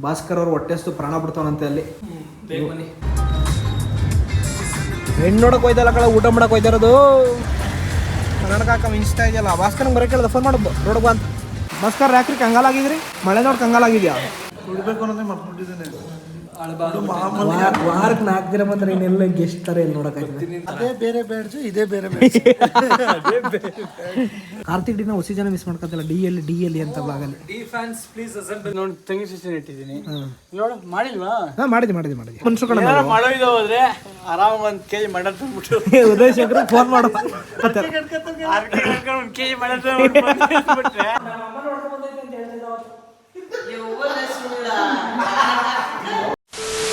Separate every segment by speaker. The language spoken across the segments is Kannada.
Speaker 1: ಭಾಸ್ಕರ್ ಅವ್ರು ಹೊಟ್ಟೆಷ್ಟು ಪ್ರಾಣ ಬಿಡ್ತಾವಂತೆ ಅಲ್ಲಿ. ಹೆಣ್ಣು ನೋಡಕ್ಕೆ ಹೋಯ್ತಲ್ಲ ಕಡೆ ಊಟ ಮಾಡಕ್ಕೆ ಹೋಯ್ತಾರದು. ನನಗೆ ಹಾಕ ಇನ್ಸ್ಟಾ ಇದೆಯಲ್ಲ ಭಾಸ್ಕರ್ ಬರೋಕೆ ಕೇಳಿದ ಫೋನ್ ಮಾಡೋದು ರೋಡ್ಗೆ ಬಂದು. ಭಾಸ್ಕರ್ ಯಾಕ್ರಿ ಕಂಗಾಲಾಗಿದ್ರಿ? ಮಳೆ ನೋಡಿ ಕಂಗಾಲಾಗಿದ್ಯಾ?
Speaker 2: ದುಡಿಬೇಕು ಅನ್ನೋದೇ ಮರ್ತ್ಬಿಟ್ಟಿದ್ದೇನೆ.
Speaker 1: ವಾರಕ್ಕೆ 4 ದಿನ ಬಂದ್ರೆ ಇನ್ನೆಲ್ಲ ಗೆಸ್ಟ್ ತರ ಎಲ್ಲಿ ನೋಡಕ್ಕಾಗ್ತದೆ.
Speaker 2: ಅದೇ ಬೇರೆ ಬೇಡ್ಜು ಇದೇ ಬೇರೆ
Speaker 1: ಕಾರ್ತಿಕ್ ಡಿನ ಹೊಸ ಜನ ಮಿಸ್ ಮಾಡ್ಕೊತಲ್ಲ. ಡಿ ಎಲ್ ಅಂತ ಬ್ಲಾಗಲ್ಲಿ
Speaker 3: ಡಿ ಫ್ಯಾನ್ಸ್ ಪ್ಲೀಸ್ ಅಸೆಂಬಲ್ ನೋಡಿ ತಂಗಿ ಸೆಷನ್ ಇಟ್ಟಿದ್ದೀನಿ. ನೋಡು ಮಾಡಿಲ್ವಾ?
Speaker 1: ಹಾಂ ಮಾಡಿದ್ವಿ ಮನುಷ್ಯ ಕಡೆ
Speaker 3: ಮಾಡೋದು ಹೋದ್ರೆ ಆರಾಮಾಗಿ 1 kg ಮಟನ್ ತಂದ್ಬಿಟ್ಟು
Speaker 1: ಉದಯ್ ಶಂಕರ್ ಫೋನ್ ಮಾಡು.
Speaker 3: 1 kg ಮಟನ್ ತಂದ್ಬಿಟ್ರೆ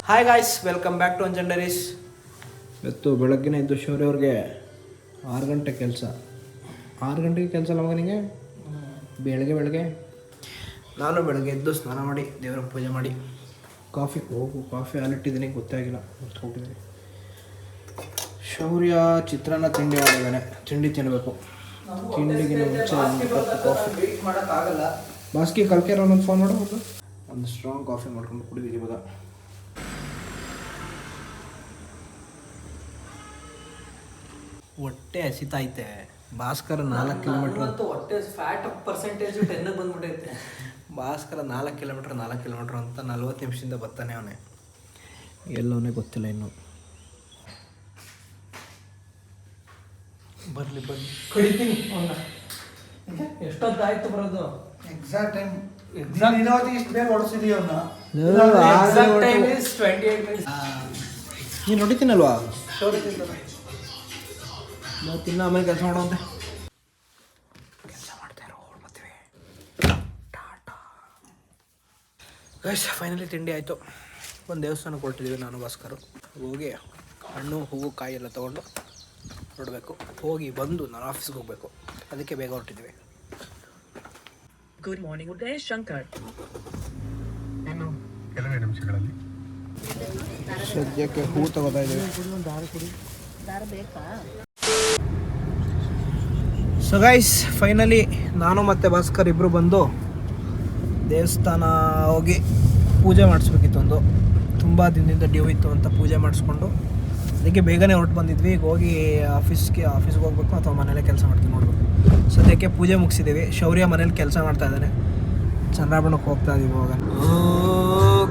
Speaker 1: hi guys, welcome back to ಅಂಜಂಡರೀಸ್. ಇವತ್ತು ಬೆಳಗ್ಗಿನ ಇದ್ದು ಶೌರ್ಯ ಅವ್ರಿಗೆ 6 ಗಂಟೆ ಕೆಲಸ. 6 ಗಂಟೆಗೆ ಕೆಲಸ ಅಲ್ಲ ಮಗನಿಗೆ. ಬೆಳಗ್ಗೆ ನಾನು ಬೆಳಗ್ಗೆ ಎದ್ದು ಸ್ನಾನ ಮಾಡಿ ದೇವರ ಪೂಜೆ ಮಾಡಿ ಕಾಫಿ ಹಾಲಿಟ್ಟಿದ್ದೀನಿ, ಗೊತ್ತಾಗಿಲ್ಲ, ಹೋಗ್ತಿದ್ದೀನಿ. ಶೌರ್ಯ ಚಿತ್ರಾನ್ನ ತಿಂಡಿ ಮಾಡಿದ್ದಾನೆ, ತಿಂಡಿ ತಿನ್ನಬೇಕು. ತಿಂಡಿಗೆ ಮುಂಚೆ ಕಾಫಿ ಮಾಡೋಕ್ಕಾಗಲ್ಲ. ಬಾಸ್ಕಿ ಕಲ್ಕೆರ ಒಂದೊಂದು ಫೋನ್ ಮಾಡೋ ಒಂದು ಸ್ಟ್ರಾಂಗ್ ಕಾಫಿ ಮಾಡ್ಕೊಂಡು ಕುಡಿದಿದ್ದೀವಿ. ಇವಾಗ ಹೊಟ್ಟೆ ಹಸಿತೈತೆ. ಭಾಸ್ಕರ 4 ಕಿಲೋಮೀಟ್ರ್
Speaker 3: ಹೊಟ್ಟೆ ಫ್ಯಾಟ್ ಪರ್ಸೆಂಟೇಜ್ 10 ಬಂದ್ಬಿಟ್ಟೈತೆ.
Speaker 1: ಭಾಸ್ಕರ 4 ಕಿಲೋಮೀಟ್ರ್ ಅಂತ 40 ನಿಮಿಷದಿಂದ ಬರ್ತಾನೆ ಅವನೇ. ಎಲ್ಲವನೇ ಗೊತ್ತಿಲ್ಲ ಇನ್ನು.
Speaker 3: ಬರಲಿ ಕಡಿತೀನಿ ಅವನ್ನ. ಎಷ್ಟೊತ್ತಾಯ್ತು ಬರೋದು?
Speaker 2: ಎಕ್ಸಾಕ್ಟ್ ಟೈಮ್ ಇಷ್ಟು ಬೇಗ ಹೊಡಿಸಿದೀವಿ ಅವನ್ನ.
Speaker 3: Exact time is 28 minutes.
Speaker 1: ನೀನು ಹೊಡಿತೀನಲ್ವಾ?
Speaker 3: ಶೌರ್ಯ
Speaker 1: ತಿನ್ನ ಆಮೇಲೆ ಕೆಲಸ ಮಾಡೋಂತೆ. ಕೆಲಸ ಮಾಡ್ತಾ ಇರೋ ಬರ್ತೀವಿ. ಟಾಟಾ ಗೈಸ್, ಫೈನಲಿ ತಿಂಡಿ ಆಯಿತು. ಒಂದು ದೇವಸ್ಥಾನಕ್ಕೆ ಹೊರಟಿದ್ದೀವಿ ನಾನು ಭಾಸ್ಕರ್. ಹೋಗಿ ಹಣ್ಣು ಹೂವು ಕಾಯಿ ಎಲ್ಲ ತೊಗೊಂಡು ಹೊರಡಬೇಕು. ಹೋಗಿ ಬಂದು ನಾನು ಆಫೀಸ್ಗೆ ಹೋಗಬೇಕು, ಅದಕ್ಕೆ ಬೇಗ ಹೊರಟಿದ್ದೀವಿ.
Speaker 4: Good morning Uday Shankar.
Speaker 5: ಇನ್ನು ಕೆಲವೇ ನಿಮಿಷಗಳಲ್ಲಿ
Speaker 1: ಸದ್ಯಕ್ಕೆ ಹೂ ತಗೋತಾ ಇದ್ದೀವಿ. ಸೊ ಗೈಸ್, ಫೈನಲಿ ನಾನು ಮತ್ತು ಭಾಸ್ಕರ್ ಇಬ್ಬರು ಬಂದು ದೇವಸ್ಥಾನ ಹೋಗಿ ಪೂಜೆ ಮಾಡಿಸ್ಬೇಕಿತ್ತು. ಒಂದು ತುಂಬ ದಿನದಿಂದ ಡ್ಯೂ ಇತ್ತು ಅಂತ ಪೂಜೆ ಮಾಡಿಸ್ಕೊಂಡು ಅದಕ್ಕೆ ಬೇಗನೆ ಹೊರಟು ಬಂದಿದ್ವಿ. ಈಗ ಹೋಗಿ ಆಫೀಸ್ಗೆ ಹೋಗ್ಬೇಕು ಅಥವಾ ಮನೇಲೆ ಕೆಲಸ ಮಾಡ್ತೀವಿ ನೋಡ್ಬೇಕು. ಸದ್ಯಕ್ಕೆ ಪೂಜೆ ಮುಗಿಸಿದ್ದೀವಿ. ಶೌರ್ಯ ಮನೇಲಿ ಕೆಲಸ ಮಾಡ್ತಾ ಇದ್ದಾನೆ. ಚಂದ್ರಾಭರಣಕ್ಕೆ ಹೋಗ್ತಾ ಇದೀವಿ ಇವಾಗ.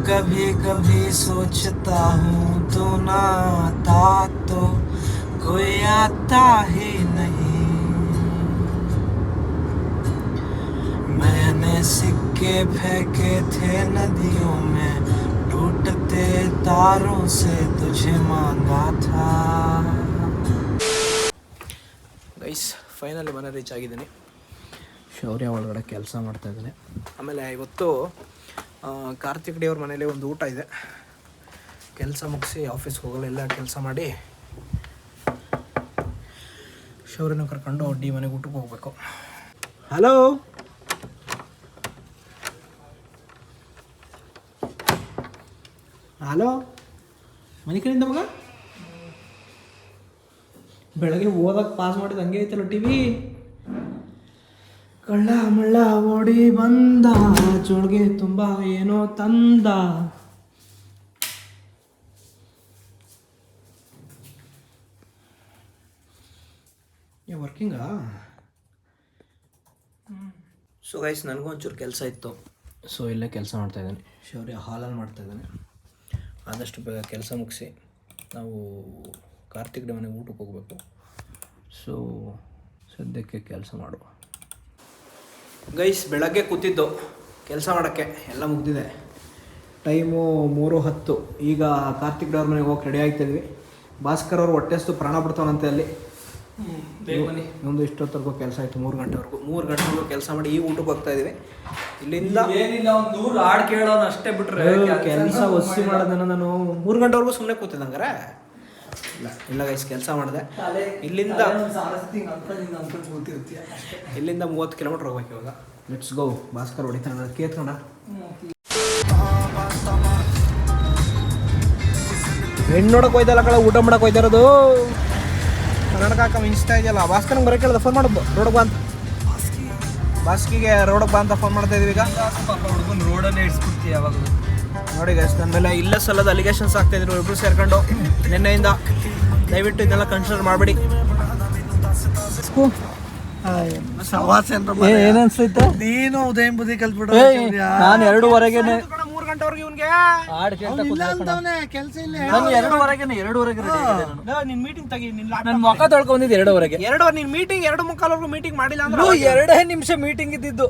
Speaker 1: ಕಭಿ ಕಭಿ ಸೋಚತಾ ಹೂಂ ತೋ ನಾ ಆತಾ ತೋ ಕೋಯಿ ಆತಾ ಹಿ ನಹೀ. मैंने सिक्के फेंके थे नदियों में, टूटते तारों से तुझे मांगा था. ಗೈಸ್, ಫೈನಲಿ ಮನೆ ರೀಚ್ ಆಗಿದ್ದೀನಿ. ಶೌರ್ಯ ಒಳಗಡೆ ಕೆಲಸ ಮಾಡ್ತಾ ಇದ್ದೀನಿ. ಆಮೇಲೆ ಇವತ್ತು ಕಾರ್ತಿಕ್ ಡಿ ಅವ್ರ ಮನೇಲಿ ಒಂದು ಊಟ ಇದೆ. ಕೆಲಸ ಮುಗಿಸಿ ಆಫೀಸ್ಗೆ ಹೋಗಲ್ಲ, ಎಲ್ಲ ಕೆಲಸ ಮಾಡಿ ಶೌರ್ಯನ ಕರ್ಕೊಂಡು ಡಿ ಮನೆಗೆ ಊಟಕ್ಕೆ ಹೋಗ್ಬೇಕು. ಹಲೋ ಹಲೋ, ಮನೆ ಕಡೆಯಿಂದ ಮಗ ಬೆಳಗ್ಗೆ ಓದಕ್ಕೆ ಪಾಸ್ ಮಾಡಿದ ಹಂಗೆ ಐತಲ್ಲ ಟಿ ವಿ. ಕಳ್ಳ ಮಳ್ಳ ಓಡಿ ಬಂದ, ಜೋಳಿಗೆ ತುಂಬ ಏನೋ ತಂದ. ವರ್ಕಿಂಗಾ? ಸೊ ಗೈಸ್, ನನಗೂ ಒಂಚೂರು ಕೆಲಸ ಇತ್ತು. ಸೊ ಇಲ್ಲೇ ಕೆಲಸ ಮಾಡ್ತಾಯಿದ್ದಾನೆ. ಶೌರ್ಯ ಹಾಲಲ್ಲಿ ಮಾಡ್ತಾಯಿದ್ದಾನೆ. ಆದಷ್ಟು ಬೇಗ ಕೆಲಸ ಮುಗಿಸಿ ನಾವು ಕಾರ್ತಿಕ್ ಡಿ ಮನೆಗೆ ಊಟಕ್ಕೆ ಹೋಗಬೇಕು. ಸೊ ಸದ್ಯಕ್ಕೆ ಕೆಲಸ ಮಾಡುವ. ಗೈಸ್, ಬೆಳಗ್ಗೆ ಕೂತಿದ್ದು ಕೆಲಸ ಮಾಡೋಕ್ಕೆ, ಎಲ್ಲ ಮುಗ್ದಿದೆ. ಟೈಮು 3:10. ಈಗ ಕಾರ್ತಿಕ್ ಡಿ ಅವ್ರ ಮನೆಗೆ ಹೋಗಿ ರೆಡಿ ಆಗ್ತಾಯಿದ್ವಿ. ಭಾಸ್ಕರ್ ಅವ್ರು ಹೊಟ್ಟೆಷ್ಟು ಪ್ರಾಣ ಬಿಡ್ತಾವಂತೆ ಅಲ್ಲಿ. ಒಂದು ಇಷ್ಟೊತ್ತರೆಗೂ ಕೆಲಸ ಆಯಿತು. 3 ಗಂಟೆವರೆಗೂ ಕೆಲಸ ಮಾಡಿ ಈ ಊಟಕ್ಕೆ ಹೋಗ್ತಾ ಇದೀವಿ. ಇಲ್ಲಿಂದ
Speaker 3: ಏನಿಲ್ಲ, ಒಂದು 100 ಹಾಡು ಕೇಳೋಣ ಅಷ್ಟೇ ಬಿಟ್ರೆ
Speaker 1: ಕೆಲಸ ಒಸಿ ಮಾಡೋದನ್ನ ನಾನು 3 ಗಂಟೆವರೆಗೂ ಸುಮ್ಮನೆ ಕೂತಿದ್ದಂಗಾರೆ ಇಲ್ಲ ಗೈಸ್, ಕೆಲಸ ಮಾಡಿದೆ. ಇಲ್ಲಿಂದ 30 ಕಿಲೋಮೀಟ್ರ್ ಹೋಗ್ಬೇಕು ಇವಾಗ. Let's go. ಭಾಸ್ಕರ್ ಹೊಡಿತಾನೆ ಕೇತ್ಕೊಂಡ. ಹೆಣ್ಣು ನೋಡಕ್ಕೆ ಹೋಯ್ತಲ್ಲ ಕಡೆ ಊಟ ಮಾಡಕ್ಕೆ ಹೋಯ್ತಾರದು. ನನಗೆ ಹಾಕ ಇನ್ಸ್ಟಾ ಇದೆಯಲ್ಲ ಭಾಸ್ಕರ್ ಬರೋಕೆ ಕೇಳಿದ ಫೋನ್ ಮಾಡೋದು ರೋಡ್ಗೆ ಬಾ ಅಂತ. ಬಾಸ್ಕಿಗೆ ರೋಡಕ್ಕೆ ಬಾ ಅಂತ ಫೋನ್ ಮಾಡ್ತಾ ಇದೀವಿ. ಈಗ
Speaker 3: ಹುಡುಗನ ರೋಡನ್ನೇ ಇಡ್ಸ್ಬಿಡ್ತೀವಿ ಯಾವಾಗಲೂ.
Speaker 1: ನೋಡಿ ಗೈಸ್, ನನ್ನ ಮೇಲೆ ಇಲ್ಲ ಸಲ್ಲದ ಅಲಿಗೇಷನ್ಸ್ ಆಗ್ತಾಯಿದ್ರು ಇಬ್ಬರು ಸೇರ್ಕೊಂಡು ನಿನ್ನೆಯಿಂದ. ದಯವಿಟ್ಟು ಇದನ್ನೆಲ್ಲ ಕನ್ಸಿಡರ್ ಮಾಡಬೇಡಿ.
Speaker 2: ಏನನ್ಸೈತೆ ನೀನು ಉದಯ ಬುದ್ಧಿ ಕಲ್ತ್ಬಿಟ್ಟು
Speaker 3: ನಾನು 2:30ಗೆ
Speaker 1: 3 ಗಂಟೆವರೆಗೆ ಇವನ್ಗೆ
Speaker 2: ಕೆಲಸ ಇಲ್ಲ.
Speaker 3: ನಾನು 2:30ಗೆ
Speaker 1: ನಿನ್ ಮೀಟಿಂಗ್ ತೆಗಿ.
Speaker 3: ನನ್ನ ಮುಖ ತೊಳ್ಕೊಂಡಿದ್ದು 2:30ಗೆ.
Speaker 1: ನಿನ್ ಮೀಟಿಂಗ್ 2:45 ಮೀಟಿಂಗ್ ಮಾಡಿಲ್ಲ ಅಂದ್ರೆ
Speaker 3: 2 ನಿಮಿಷ ಮೀಟಿಂಗ್ ಇದ್ದಿದ್ದು.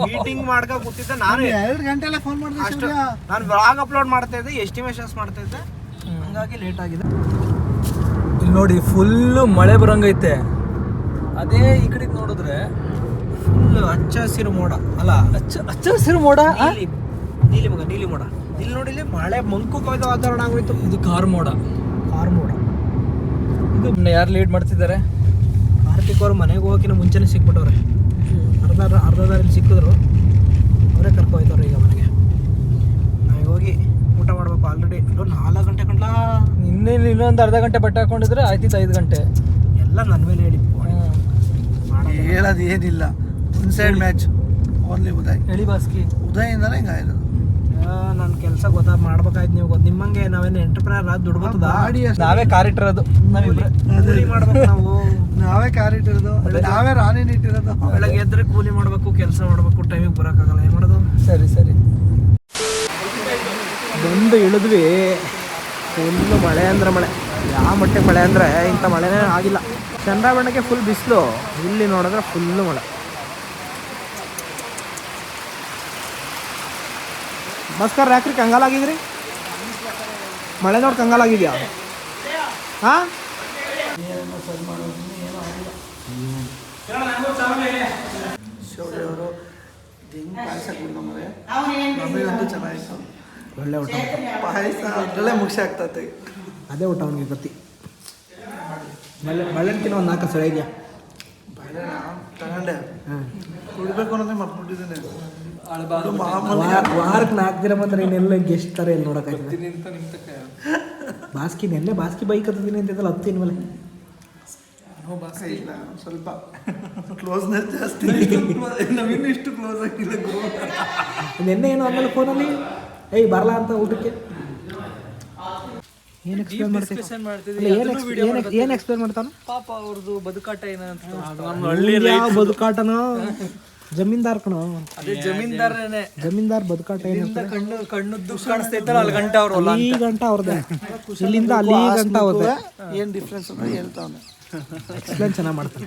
Speaker 1: ಮೀಟಿಂಗ್ ಮಾಡ್ಕೊ ಕೂತಿದ್ದೆ ನಾನು.
Speaker 2: 2 ಗಂಟೆಲ್ಲ ಫೋನ್ ಮಾಡಿದೆ.
Speaker 1: ನಾನು ಬ್ಲಾಗ್ ಅಪ್ಲೋಡ್ ಮಾಡ್ತಾ ಇದ್ದೆ, ಎಸ್ಟಿಮೇಷನ್ಸ್ ಮಾಡ್ತಾ ಇದ್ದೆ, ಹಂಗಾಗಿ ಲೇಟ್ ಆಗಿದೆ.
Speaker 3: ಇಲ್ಲಿ ನೋಡಿ ಫುಲ್ಲು ಮಳೆ ಬರಂಗೈತೆ. ಅದೇ ಈ ಕಡೆ ನೋಡಿದ್ರೆ
Speaker 1: ಫುಲ್ ಹಚ್ಚ ಹಸಿರು ಮೋಡ ಅಲ್ಲ,
Speaker 3: ಹಚ್ಚ ಹಸಿರು ಮೋಡ.
Speaker 1: ನೀಲಿ ಮೋಡ. ಇಲ್ಲಿ ನೋಡಿ, ಇಲ್ಲಿ ಮಳೆ ಮಂಕು ಕವಿದ ವಾತಾವರಣ ಆಗೋಯ್ತು.
Speaker 3: ಇದು ಕಾರ್ ಮೋಡ.
Speaker 1: ಇದು
Speaker 3: ಯಾರು ಲೀಡ್ ಮಾಡ್ತಿದ್ದಾರೆ?
Speaker 1: ಕಾರ್ತಿಕ್ ಅವ್ರು ಮನೆಗೆ ಹೋಗೋಕಿನ ಮುಂಚೆನೇ ಸಿಕ್ಬಿಟ್ಟವ್ರೆ. ಅರ್ಧ ದಾರಿಲಿ ಸಿಕ್ಕಿದ್ರು, ಅವರೇ ಕರ್ಕೊಯ್ತವ್ರೆ ಈಗ ಮನೆಗೆ. ನಾವೀಗ ಹೋಗಿ ಊಟ ಮಾಡ್ಬೇಕು. ಆಲ್ರೆಡಿ 4 ಗಂಟೆ ಕಂಡ್ಲಾ.
Speaker 3: ಇನ್ನೊಂದು ಅರ್ಧ ಗಂಟೆ ಬಟ್ಟೆ ಹಾಕೊಂಡಿದ್ರೆ ಆಯ್ತಿತ್ತು 5 ಗಂಟೆ.
Speaker 1: ಎಲ್ಲ ನನ್ನ ಮೇಲೆ ಹೇಳಿ
Speaker 2: ಹೇಳೋದು ಏನಿಲ್ಲ. Inside match only Uday.
Speaker 3: ಹೇಳಿ ಬಾಸ್ಕಿ,
Speaker 2: ಉದಯಿಂದಲೇ ಹಿಂಗಾಗಿರೋದು.
Speaker 1: ನನ್ನ ಕೆಲಸ ಮಾಡ್ಬೇಕಾಯ್ತು. ನೀವು ನಿಮ್ಮಂಗೆ ನಾವೇನು ಎಂಟರ್ಪ್ರನರ್ ದುಡ್ಡು ಬರ್ತದ.
Speaker 3: ನಾವೇ ಕಾರ್ ಇಟ್ಟಿರೋದು, ನಾವಿಬ್ರೆ
Speaker 1: ಕೂಲಿ ಮಾಡ್ಬೇಕು.
Speaker 2: ನಾವೇ ಕಾರ್ ಇಟ್ಟಿರೋದು, ನಾವೇ ರಾಣಿ ಇಟ್ಟಿರೋದು.
Speaker 1: ಬೆಳಗ್ಗೆ ಎದ್ರೆ ಕೂಲಿ ಮಾಡಬೇಕು, ಕೆಲಸ ಮಾಡಬೇಕು, ಟೈಮಿಗೆ ಬರೋಕ್ಕಾಗಲ್ಲ. ಏನು ಮಾಡೋದು?
Speaker 3: ಸರಿ
Speaker 1: ಬಂದು ಇಳಿದ್ವಿ. ಫುಲ್ಲು ಮಳೆ ಅಂದ್ರೆ ಮಳೆ. ಯಾವ ಮಟ್ಟಿಗೆ ಮಳೆ ಅಂದರೆ ಇಂಥ ಮಳೆನೇ ಆಗಿಲ್ಲ. ಚಂದ್ರಬಣ್ಣಕ್ಕೆ ಫುಲ್ ಬಿಸಿಲು, ಇಲ್ಲಿ ನೋಡಿದ್ರೆ ಫುಲ್ಲು ಮಳೆ. ಭಾಸ್ಕರ್ ಯಾಕ್ರಿ ಕಂಗಾಲಾಗಿದ್ರಿ? ಮಳೆ ನೋಡಿ ಕಂಗಾಲಾಗಿದ್ಯಾ? ಹಾಂ,
Speaker 2: ಶೌರ್ಯ ಅವರು ಪಾಯಸ ಕುಡ್ಕೊಂಬರೆ ನಮಗಂತೂ ಚೆನ್ನಾಗಿತ್ತು.
Speaker 1: ಒಳ್ಳೆ ಊಟ.
Speaker 2: ಪಾಯಸ ಅದರಲ್ಲೇ ಮುಗಿಸಿ ಆಗ್ತದೆ.
Speaker 1: ಅದೇ ಊಟ ಅವ್ನಿಗೆ ಗತಿ. ಬಳ್ಳೆಣ್ಕಿನ ಒಂದು 4 ಸಲ ಇದೆಯಾ?
Speaker 2: ತಗೊಂಡೆ ಕುಡಿಬೇಕು ಅನ್ನೋದೇ ಮರ್ತ್ಬಿಟ್ಟಿದ್ದೇನೆ.
Speaker 1: ವಾರಕ್ಕೆ 4 ದಿನ ಮಾತ್ರ ಇನ್ನೆಲ್ಲ ಗೆಸ್ಟ್ ಥರ ಎಲ್ಲಿ ನೋಡೋಕ್ಕಾಗ್ತದೆ. ಬಾಸ್ಕಿ ಬೈಕ್ ಹತ್ತಿದ್ದೀನಿ ಅಂತಿದ್ದಲ್ಲ, ಹತ್ತೀನಿ ಮೇಲೆ.
Speaker 2: ಇಲ್ಲ, ಸ್ವಲ್ಪ ಕ್ಲೋಸ್ನೆಸ್ ಜಾಸ್ತಿ. ನಾವಿನ್ನೂ ಇಷ್ಟು ಕ್ಲೋಸ್ ಆಗಿಲ್ಲ.
Speaker 1: ನಿನ್ನೆ ಏನು ಅನ್ನಲ್ಲ ಫೋನಲ್ಲಿ, ಏಯ್ ಬರಲ್ಲ ಅಂತ ಊಟಕ್ಕೆ. ಏನು ಎಕ್ಸ್ಪ್ಲೇನ್ ಮಾಡ್ತಾನೆ
Speaker 3: ಪಾಪ ಅವ್ರದ್ದು ಬದುಕಾಟ ಏನಂತ.
Speaker 1: ಯಾವ ಬದುಕಾಟನೋ? ಜಮೀನ್ದಾರ್ ಕಣೋ.
Speaker 3: ಅದೇ
Speaker 1: ಜಮೀನ್ದಾರ್ ಬದುಕಾಟ ಏನು?
Speaker 3: ಕಣ್ಣು ದುಃಖ ಕಾಣಿಸ್ತೈತಲ್ಲ, ಅಲ್ಲಿ ಗಂಟ ಅವ್ರು
Speaker 1: ಅಲ್ಲಿ ಗಂಟ ಅವ್ರದ್ದೆ, ಇಲ್ಲಿಂದ ಅಲ್ಲಿ ಗಂಟ ಅವ್ರದ್ದೆ.
Speaker 2: ಏನು ಡಿಫ್ರೆನ್ಸ್ ಅಂತ ಹೇಳ್ತಾವನೆ.
Speaker 1: ಎಕ್ಸ್ಪ್ಲೇನ್ ಚೆನ್ನಾಗಿ ಮಾಡ್ತಾನೆ.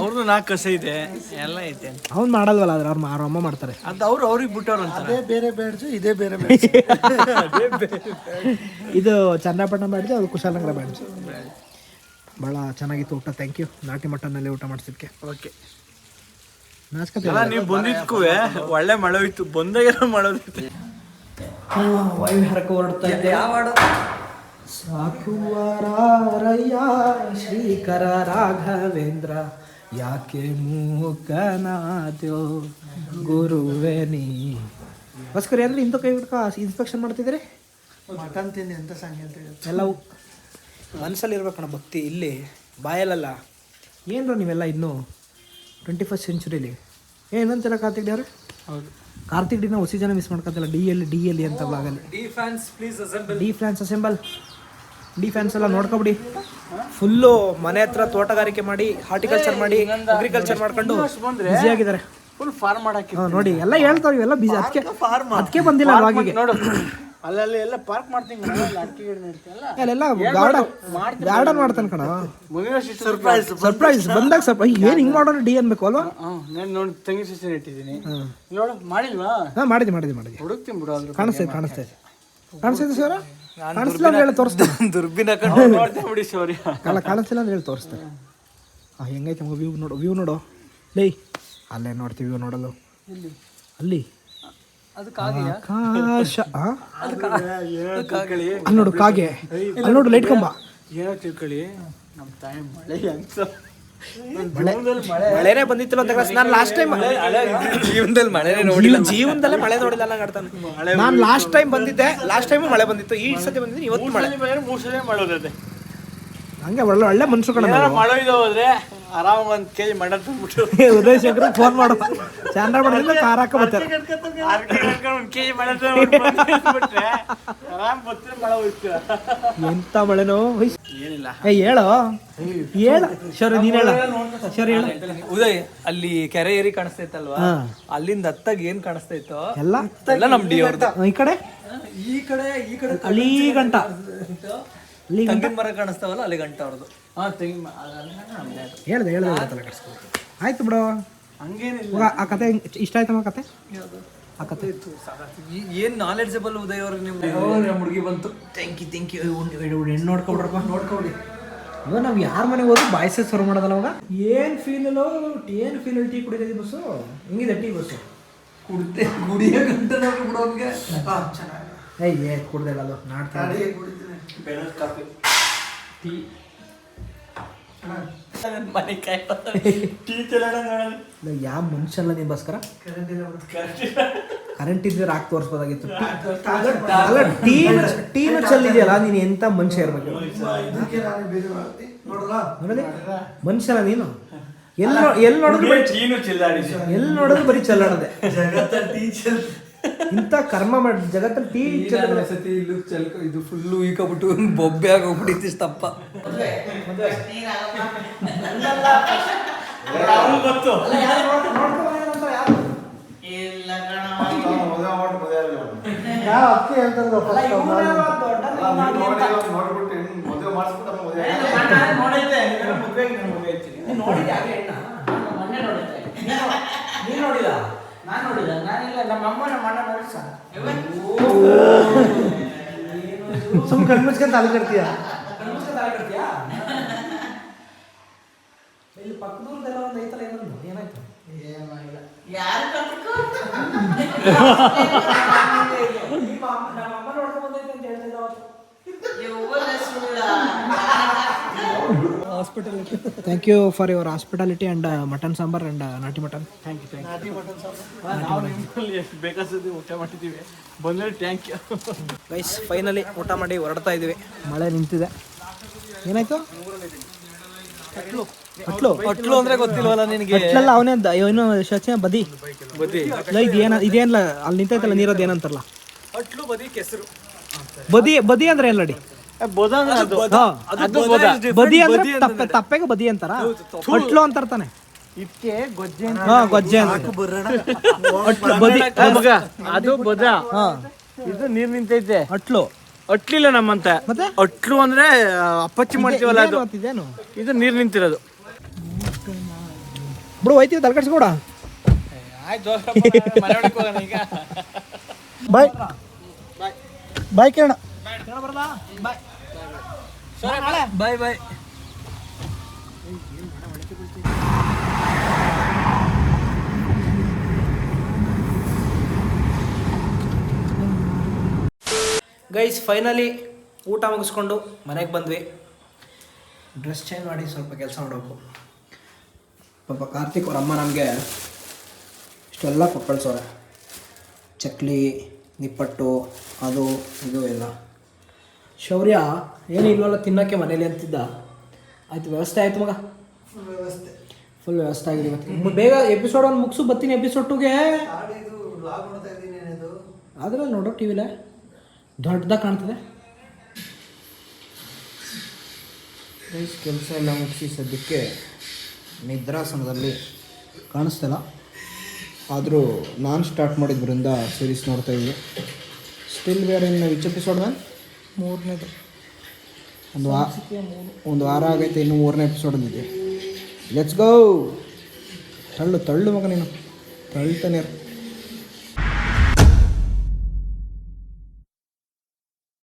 Speaker 3: ಅವ್ರದ್ದು 4 ಕಸ ಇದೆ, ಎಲ್ಲ ಐತೆ.
Speaker 1: ಅವ್ನು ಮಾಡಲ್ವಲ್ಲ, ಆದ್ರೆ ಅವ್ರ ಅಮ್ಮ ಮಾಡ್ತಾರೆ.
Speaker 3: ಅದು ಅವ್ರಿಗೆ ಬಿಟ್ಟವ್ರು ಅಂತ.
Speaker 2: ಅದೇ ಬೇರೆ ಬ್ಯಾಡ್ಜು, ಇದೇ ಬೇರೆ ಬ್ಯಾಡ್ಜು.
Speaker 1: ಇದು ಚನ್ನಪಟ್ಟಣ ಬ್ಯಾಡ್ಜು, ಅದು ಕುಶಾಲನಗರ ಬ್ಯಾಡ್ಜು. ಭಾಳ ಚೆನ್ನಾಗಿತ್ತು ಊಟ. Thank you. ನಾಟಿ ಮಟನ್ನಲ್ಲಿ ಊಟ ಮಾಡಿಸಿದ್ಕೆ.
Speaker 3: ಓಕೆ,
Speaker 1: ನಾಚ್ಕತ್ತಿಲ್ಲ
Speaker 3: ನೀವು ಬಂದಿದ್ಕೂ ಒಳ್ಳೆ ಮಳೆ ಹೋಯ್ತು. ಬಂದಾಗೆಲ್ಲ ಮಳೆ ಹೋಯ್ತು.
Speaker 1: ವಾಯುವಿಹಾರಕ್ಕೆ ಹೊರಡ್ತಾ ಇದ್ದೆ.
Speaker 3: ಯಾವ ಹಾಡು?
Speaker 1: ಸಾಕುವರಾರಯ್ಯ ಶ್ರೀಕರ ರಾಘವೇಂದ್ರ, ಯಾಕೆ ಮೂಕನಾದ್ಯೋ ಗುರುವೆ ನೀ. ಭಾಸ್ಕರ್ ಅಂದ್ರೆ ಇಂಥ ಕೈ ಬಿಟ್ಕ ಇನ್ಸ್ಪೆಕ್ಷನ್ ಮಾಡ್ತಿದ್ದೀರಿ?
Speaker 2: ಮಟನ್ ತಿಂಡಿ ಅಂತ ಸಂಗತಿ ಅಂತ ಹೇಳಿ
Speaker 1: ಎಲ್ಲವೂ ಮನಸ್ಸಲ್ಲಿ ಇರ್ಬೇಕಣ್ಣ ಭಕ್ತಿ, ಇಲ್ಲಿ ಬಾಯಲ್ಲ. ಏನರ ನೀವೆಲ್ಲ ಇನ್ನೂ 21st ಸೆಂಚುರಿಲಿ ಏನಂತೆಲ್ಲ ಕಾರ್ತಿಕ್ ಡಿ ಅವ್ರೆ?
Speaker 3: ಹೌದು,
Speaker 1: ಕಾರ್ತಿಕ್ ಡಿನ ಹೊಸ ಜನ ಮಿಸ್ ಮಾಡ್ಕೊತಿಲ್ಲ. ಡಿ ಎಲ್ ಅಂತ ಬ್ಲಾಗಲ್ಲಿ D fans assemble. D fans ಎಲ್ಲ ನೋಡ್ಕೊಬಿಡಿ. ಫುಲ್ಲು ಮನೆ ಹತ್ರ ತೋಟಗಾರಿಕೆ ಮಾಡಿ, ಹಾರ್ಟಿಕಲ್ಚರ್ ಮಾಡಿ, ಅಗ್ರಿಕಲ್ಚರ್ ಮಾಡ್ಕೊಂಡು ಬ್ಯುಸಿ ಆಗಿದ್ದಾರೆ.
Speaker 3: ಫುಲ್ ಫಾರ್ಮ್ ಮಾಡಕ್ಕೆ
Speaker 1: ನೋಡಿ ಎಲ್ಲ ಹೇಳ್ತಾವೆ, ಇವೆಲ್ಲ ಬಿಸಿ. ಅದಕ್ಕೆ ಬಂದಿಲ್ಲ ಅವಾಗಿಗೆ.
Speaker 3: ನೋಡು, ಅಲ್ಲಲ್ಲಿ ಎಲ್ಲ ಪಾರ್ಕ್ ಮಾಡ್ತೀನಿ.
Speaker 1: ಅಲ್ಲೆಲ್ಲ ಗಾರ್ಡನ್ ಮಾಡ್ತಾನೆ ಕಣ. ಸರ್ಪ್ರೈಸ್ ಬಂದಾಗ ಏನು ಹಿಂಗೆ ಮಾಡೋಣ ಡಿ ಅನ್ಬೇಕು ಅಲ್ವಾ?
Speaker 3: ನಾನು ನೋಡಿ ತಂಗಿ ಸಸಿ ಇಟ್ಟಿದ್ದೀನಿ. ನೋಡು, ಮಾಡಿಲ್ವಾ?
Speaker 1: ಹಾಂ, ಮಾಡಿದ್ವಿ.
Speaker 3: ಹುಡುಕ್ತೀನಿ ಬಿಡು. ಆದ್ರೂ
Speaker 1: ಕಾಣಿಸ್ತೈತೆ ಸರ್. ಕಾಣಿಸ್ತಿಲ್ಲ ಅಂದ್ರೆ ಹೇಳಿ ತೋರಿಸ್ತೇನೆ.
Speaker 3: ದುರ್ಬಿನ ಕಣ್ಣು ನೋಡ್ತೀನಿ ಬಿಡಿ. ಶೌರ್ಯ
Speaker 1: ಅಲ್ಲ, ಕಾಣಿಸ್ತಿಲ್ಲ ಅಂದ್ರೆ ಹೇಳಿ ತೋರಿಸ್ತೇನೆ. ಹೆಂಗೈತೆ ವ್ಯೂ ನೋಡು ಲೇ. ಅಲ್ಲೇ ನೋಡ್ತೀವಿ ವ್ಯೂ ನೋಡಲು. ಅಲ್ಲಿ ಆಕಾಶ. ಅಲ್ಲಿ ನೋಡು ಕಾಗೆ, ಅಲ್ಲಿ ನೋಡು ಲೈಟ್ ಕಂಬ.
Speaker 3: ಏನೋ ತಿಳ್ಕೊಳ್ಳಿ, ನಮ್ಮ ತಾಯಿ ಮಳೆ ಅಂತ
Speaker 1: ಮಳೆನೇ ಬಂದಿತ್ತಿಲ್ಲ ಅಂತ. ನಾನು ಲಾಸ್ಟ್ ಟೈಮ್
Speaker 3: ಜೀವನದಲ್ಲಿ ಮಳೆನೇ ನೋಡಿಲ್ಲ.
Speaker 1: ಜೀವನದಲ್ಲೇ ಮಳೆ ನೋಡಿಲ್ಲ ಅಂತಾನೆ. ನಾನು ಲಾಸ್ಟ್ ಟೈಮ್ ಬಂದಿದ್ದೆ, ಲಾಸ್ಟ್ ಟೈಮು ಮಳೆ ಬಂದಿತ್ತು. ಈ ಸತಿ ಬಂದಿದ್ದೀನಿ, ಇವತ್ತು ಮಳೆ.
Speaker 3: 3 ಸಲ ಮಳೆ ಹೋದ್ರೆ
Speaker 1: ಹಂಗೆ ಒಳ್ಳೆ ಮನ್ಸು ಕಣ.
Speaker 3: ಮಳೆ ಹೋದ್ರೆ
Speaker 2: ಆರಾಮ 1 kg ಮಟನ್ ತಂದ್ಬಿಟ್ಟು
Speaker 3: ಉದಯ್ ಶಂಕರ್ ಫೋನ್ ಮಾಡು ಚಾಂದ್ರ ಮಾಡಿದ್ರೆ ಕಾರ್ ಹಾಕ ಬರ್ತಾರೆ
Speaker 2: 1 kg ಮಟನ್ ತಂದ್ಬಿಟ್ರೆ ಆರಾಮ್ ಬತ್ತರ ಮಳೆ ಹೋಯ್ತು.
Speaker 3: ಎಂತ ಮಳೆನೋ
Speaker 2: ಏನಿಲ್ಲ.
Speaker 3: ಹೇಳು ಶೌರ್ಯ ನೀನ್ ಹೇಳ ಶೌರ್ಯ ಹೇಳು.
Speaker 1: ಉದಯ್ ಅಲ್ಲಿ ಕೆರೆ ಏರಿ ಕಾಣಿಸ್ತೈತಲ್ವಾ, ಅಲ್ಲಿಂದ ಹತ್ತಾಗ ಏನ್ ಕಾಣಿಸ್ತೈತೋ
Speaker 3: ಎಲ್ಲ
Speaker 1: ಎಲ್ಲ ನಮ್ ಡಿ ಅವ್ರದ್ದು.
Speaker 3: ಈ ಕಡೆ ಅಲ್ಲಿ ಗಂಟ
Speaker 1: ತೆಂಗಿನ ಮರ ಕಾಣಿಸ್ತಾವಲ್ಲ ಅಲ್ಲಿ ಗಂಟ ಅವ್ರದ್ದು.
Speaker 3: ಹೇಳ್ದೆ ಆಯ್ತು ಬಿಡು.
Speaker 2: ಹಂಗೇನಿಲ್ಲ.
Speaker 3: ಆ ಕತೆ ಇಷ್ಟ ಆಯ್ತಮ್ಮ ಕತೆ? ಆ ಕತೆ
Speaker 1: ಏನ್ ನಾಲೆಡ್ಜಬಲ್ ಉದಯ್ ಅವ್ರಿಗೆ ನೀವು. ಹುಡುಗಿ ಬಂತು. ಥ್ಯಾಂಕ್ ಯು
Speaker 3: ಹೆಣ್ಣು ನೋಡ್ಕೊಬಿಡ್ರಪ್ಪ, ನೋಡ್ಕೊಬಿಡಿ. ಇವಾಗ ನಾವು ಯಾರ ಮನೆಗೆ ಹೋದ್ರು ಬಾಯ್ಸೇ ಸರ್ವ್ ಮಾಡೋದಲ್ಲ ಅವಾಗ. ಏನು ಫೀಲಲ್ಲೋ ಟೀ ಕುಡಿದಿದ್ದೀವಿ ಬಸ್ಸು. ಹೆಂಗಿದೆ ಟೀ ಬಸ್ಸು?
Speaker 2: ಗುಡಿಯ ಗಂಟೆ ನೋಡಿ ಬಿಡೋನ್ಗೆ
Speaker 3: ಕುಡ್ದೆ ಇಲ್ಲ ಅದು ನಾಡ್ತಾರೆ.
Speaker 2: ಬೆಳಗ್ಗೆ ಕಾಫಿ ಟೀ
Speaker 1: ಮನೆ ಕಾಯಿ
Speaker 2: ಟೀ ಚಲೋಣ ನೋಡೋಣ.
Speaker 3: ಯಾವ ಮನುಷ್ಯಲ್ಲ ನಿನ್ಗೋಸ್ಕರ. ಕರೆಂಟ್ ಇದ್ರೆ ರಾಕ್ ತೋರಿಸ್ಬೋದಾಗಿತ್ತು. ಟೀ ಚೆಲ್ಲಿದೆಯಲ್ಲ, ನೀನು ಎಂತ ಮನುಷ್ಯ ಇರ್ಬೇಕು ಮನುಷ್ಯನ ನೀನು. ಎಲ್ಲಿ ನೋಡಿದ್ರು ಬರೀ ಚೆಲ್ಲಾಡದೆ. ಇಂಥ ಕರ್ಮ ಮಾಡಿ ಜಗತ್ತಲ್ಲಿ ಟೀ
Speaker 1: ಸತಿ ಇದು ಫುಲ್ಲು ಈಕಬಿಟ್ಟು ಬೊಬ್ಬೆ ಆಗೋಗ್ಬಿಟ್ಟಿತ್ತು ತಪ್ಪ.
Speaker 3: ನೋಡಿಲ್ಲ
Speaker 2: ನಾನು ನೋಡಿಲ್ಲ, ನಾನಿಲ್ಲ, ನಮ್ಮ ಅಮ್ಮ ನಮ್ಮ ಅಣ್ಣ ನೋಡಿ ಸರ್.
Speaker 3: ಸುಮ್ ಕಣ್ಮುಚ್ಕೊಂಡ್ ತಾಲಿ ಕಟ್ತೀಯ. ಇಲ್ಲಿ ಪಕ್ಕದೂರದೆಲ್ಲ ಒಂದು ಐತಲ್ಲ, ಏನಾಯ್ತು?
Speaker 2: ಯಾರು
Speaker 3: ನಮ್ಮ ಅಮ್ಮ ನೋಡ್ಕೊಂಡ್ ಬಂದೈತೆ ಅಂತ ಹೇಳ್ತಿದ್ದ ಅವತ್ತು. Hospitality. Thank you for your hospitality and mutton sambar and nati mutton.
Speaker 2: Thank you. ನಾಟಿ ಮಟನ್ ಸಾಂಬಾರ್ ನಾವು ನಿಮ್ಮಲ್ಲಿ ಎಷ್ಟು ಬೇಕಾದದ್ದು ಊಟ ಮಾಡಿದ್ದೀವಿ. ಬಂದರೆ ಥ್ಯಾಂಕ್ ಯು.
Speaker 3: ಗೈಸ್ ಫೈನಲಿ ಊಟ ಮಾಡಿ ಹೊರಡ್ತಾ ಇದ್ದೀವಿ. ಮಳೆ ನಿಂತಿದೆ. ಏನಾಯ್ತು?
Speaker 1: ಅಟ್ಲು ಅಂದ್ರೆ ಗೊತ್ತಿಲ್ವಲ್ಲ ನಿನಗೆ?
Speaker 3: ಅಟ್ಲಲ್ಲ, ಅವನೇ ಏನು ಶಚ ಬದಿ ಇದೇನಲ್ಲ ಅಲ್ಲಿ ನಿಂತೈತಲ್ಲ ನೀರದ್ದು ಏನಂತಾರಲ್ಲ.
Speaker 1: ಅಟ್ಲು ಬದಿ ಕೆಸರು.
Speaker 3: ಬದಿ ಅಂದ್ರೆ ಎಲ್ಲ ನೋಡಿ. ಬದಿ ಅಂದ್ರೆ ತಪ್ಪೆಗೆ ಬದಿ ಅಂತಾರ. ಅಟ್ಲು ಅಂತಾರ ತಾನೆ.
Speaker 2: ಇದಕ್ಕೆ ಗೊಜ್ಜೆ
Speaker 3: ಗೊಜ್ಜೆ ಅಂತ.
Speaker 2: ಅದು ಬದ. ಇದು ನೀರ್ ನಿಂತೈತೆ.
Speaker 3: ಅಟ್ಲು
Speaker 2: ಅಟ್ಲಿಲ್ಲ ನಮ್ಮಂತ.
Speaker 3: ಮತ್ತೆ
Speaker 2: ಅಟ್ಲು ಅಂದ್ರೆ ಅಪ್ಪಚ್ಚಿ ಮಾಡ್ತೀವಲ್ಲ ಅದು.
Speaker 3: ಇದೇನು
Speaker 2: ಇದು ನೀರ್ ನಿಂತಿರೋದು.
Speaker 3: ಬಿಡು ಹೋಯ್ತೀವಿ ತಲೆ ಕಟ್ಸ್ಕೊಡ. ಬಾಯ್ ಬಾಯ್ ಕಿರಣ.
Speaker 1: ಬಾಯ್ ಬಾಯ್.
Speaker 3: ಗೈಸ್ ಫೈನಲಿ ಊಟ ಮುಗಿಸ್ಕೊಂಡು ಮನೆಗೆ ಬಂದ್ವಿ. ಡ್ರೆಸ್ ಚೇಂಜ್ ಮಾಡಿ ಸ್ವಲ್ಪ ಕೆಲಸ ಮಾಡಬೇಕು. ಪಾಪ ಕಾರ್ತಿಕ್ ಅವ್ರ ಅಮ್ಮ ನನಗೆ ಇಷ್ಟೆಲ್ಲ ಕೊಟ್ಟು ಕಳ್ಸೋರೆ. ಚಕ್ಲಿ, ನಿಪ್ಪಟ್ಟು, ಅದು ಇದು ಎಲ್ಲ. ಶೌರ್ಯ ಏನು ಇಲ್ವಲ್ಲ ತಿನ್ನೋಕ್ಕೆ ಮನೇಲಿ ಅಂತಿದ್ದ. ಆಯ್ತು, ವ್ಯವಸ್ಥೆ ಆಯಿತು ಮಗ. ಫುಲ್ ವ್ಯವಸ್ಥೆ ಆಗಿದೆ. ಇವತ್ತು ಬೇಗ ಎಪಿಸೋಡ್ ಒಂದು ಮುಗಿಸು, ಬರ್ತೀನಿ ಎಪಿಸೋಡ್ 2ಗೆ. ಅದ್ರಲ್ಲಿ ನೋಡೋ ಟಿ ವಿಲೇ ದೊಡ್ಡದಾಗಿ ಕಾಣ್ತದೆ. ಕೆಲಸ ಎಲ್ಲ ಮುಗಿಸಿ ಸದ್ಯಕ್ಕೆ ನಿದ್ರಾಸನದಲ್ಲಿ ಕಾಣಿಸ್ತಿಲ್ಲ. ಆದರೂ ನಾನು ಸ್ಟಾರ್ಟ್ ಮಾಡಿದ್ರಿಂದ ಸೀರೀಸ್ ನೋಡ್ತಾ ಇದ್ವಿ. Still where in which episode man? 3ನೇದು. ಒಂದು ವಾರ ಆಗೈತೆ, ಇನ್ನು 3ನೇ ಎಪಿಸೋಡ್ ಇದೆ. Let's go. ತಳ್ಳು ಮಗ ನೀನು, ತಳ್ತಾನೆ.